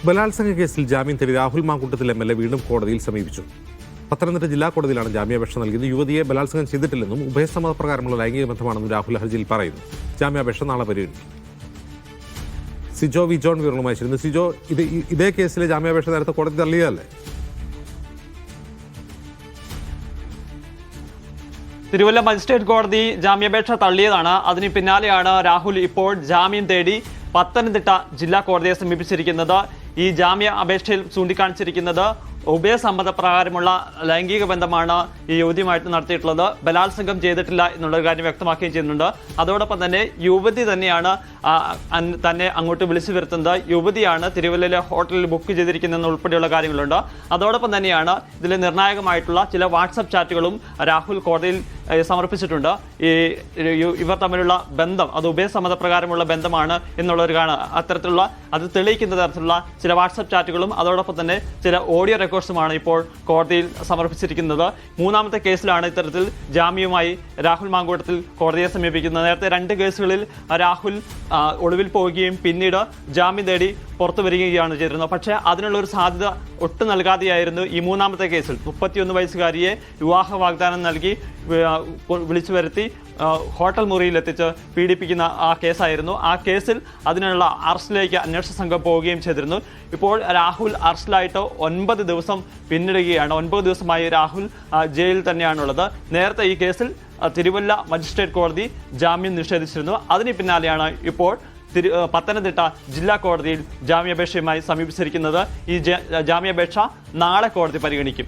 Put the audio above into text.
ബലാത്സംഗ കേസിൽ ജാമ്യം തേടി രാഹുൽ മാങ്കൂട്ടത്തിൽ MLA വീണ്ടും കോടതിയിൽ സമീപിച്ചു. പത്തനംതിട്ട ജില്ലാ കോടതിയിലാണ് ജാമ്യാപേക്ഷ നൽകിയത്. യുവതിയെ ബലാത്സംഗം ചെയ്തിട്ടില്ലെന്നും ഉഭയസമ്മതപ്രകാരമുള്ള ലൈംഗിക ബന്ധമാണെന്നും രാഹുൽ ഹർജിയിൽ പറയുന്നു. ജാമ്യാപേക്ഷ നാളെ പരിഗണിക്കും. സിജോ വി ജോൺ വിവരങ്ങളുമായി ചേരുന്നു. സിജോ, ഇതേ കേസിലെ ജാമ്യാപേക്ഷ നേരത്തെ കോടതി തള്ളിയതല്ലേ? തിരുവല്ല മജിസ്ട്രേറ്റ് കോടതി ജാമ്യാപേക്ഷ തള്ളിയതാണ്. അതിന് പിന്നാലെയാണ് രാഹുൽ ഇപ്പോൾ ജാമ്യം തേടി പത്തനംതിട്ട ജില്ലാ കോടതിയെ സമീപിച്ചിരിക്കുന്നത്. ഈ ജാമ്യ അപേക്ഷയിൽ ചൂണ്ടിക്കാണിച്ചിരിക്കുന്നത് ഉഭയസമ്മതപ്രകാരമുള്ള ലൈംഗിക ബന്ധമാണ് ഈ യുവതിയുമായിട്ട് നടത്തിയിട്ടുള്ളത്. ബലാത്സംഗം ചെയ്തിട്ടില്ല എന്നുള്ള കാര്യം വ്യക്തമാക്കുകയും ചെയ്യുന്നുണ്ട്. അതോടൊപ്പം തന്നെ യുവതി തന്നെയാണ് തന്നെ അങ്ങോട്ട് വിളിച്ചു വരുത്തുന്നത്. യുവതിയാണ് തിരുവല്ലയിലെ ഹോട്ടലിൽ ബുക്ക് ചെയ്തിരിക്കുന്നതെന്ന് ഉൾപ്പെടെയുള്ള കാര്യങ്ങളുണ്ട്. അതോടൊപ്പം തന്നെയാണ് ഇതിൽ നിർണായകമായിട്ടുള്ള ചില വാട്സപ്പ് ചാറ്റുകളും രാഹുൽ കോടതിയിൽ സമർപ്പിച്ചിട്ടുണ്ട്. ഇവർ തമ്മിലുള്ള ബന്ധം അത് ഉഭയസമ്മതപ്രകാരമുള്ള ബന്ധമാണ് എന്നുള്ളൊരു അത്തരത്തിലുള്ള അത് തെളിയിക്കുന്ന തരത്തിലുള്ള ചില വാട്സപ്പ് ചാറ്റുകളും അതോടൊപ്പം തന്നെ ചില ഓഡിയോ റെക്കോർഡ്സുമാണ് ഇപ്പോൾ കോടതിയിൽ സമർപ്പിച്ചിരിക്കുന്നത്. മൂന്നാമത്തെ കേസിലാണ് ഇത്തരത്തിൽ ജാമ്യവുമായി രാഹുൽ മാങ്കൂട്ടത്തിൽ കോടതിയെ സമീപിക്കുന്നത്. നേരത്തെ 2 കേസുകളിൽ രാഹുൽ ഒളിവിൽ പോവുകയും പിന്നീട് ജാമ്യം തേടി പുറത്തു വരികയാണ് ചെയ്തിരുന്നത്. പക്ഷേ അതിനുള്ളൊരു സാധ്യത ഒട്ടും നൽകാതെയായിരുന്നു ഈ മൂന്നാമത്തെ കേസിൽ 31 വയസ്സുകാരിയെ വിവാഹ വാഗ്ദാനം നൽകി വിളിച്ചു വരുത്തി ഹോട്ടൽ മുറിയിലെത്തിച്ച് പീഡിപ്പിക്കുന്ന ആ കേസായിരുന്നു. ആ കേസിൽ അതിനുള്ള അറസ്റ്റിലേക്ക് അന്വേഷണ സംഘം പോവുകയും ചെയ്തിരുന്നു. ഇപ്പോൾ രാഹുൽ അറസ്റ്റിലായിട്ട് 9 ദിവസം പിന്നിടുകയാണ്. 9 ദിവസമായി രാഹുൽ ജയിലിൽ തന്നെയാണുള്ളത്. നേരത്തെ ഈ കേസിൽ തിരുവല്ല മജിസ്ട്രേറ്റ് കോടതി ജാമ്യം നിഷേധിച്ചിരുന്നു. അതിന് പിന്നാലെയാണ് ഇപ്പോൾ പത്തനംതിട്ട ജില്ലാ കോടതിയിൽ ജാമ്യാപേക്ഷയുമായി സമീപിച്ചിരിക്കുന്നത്. ഈ ജാമ്യാപേക്ഷ നാളെ കോടതി പരിഗണിക്കും.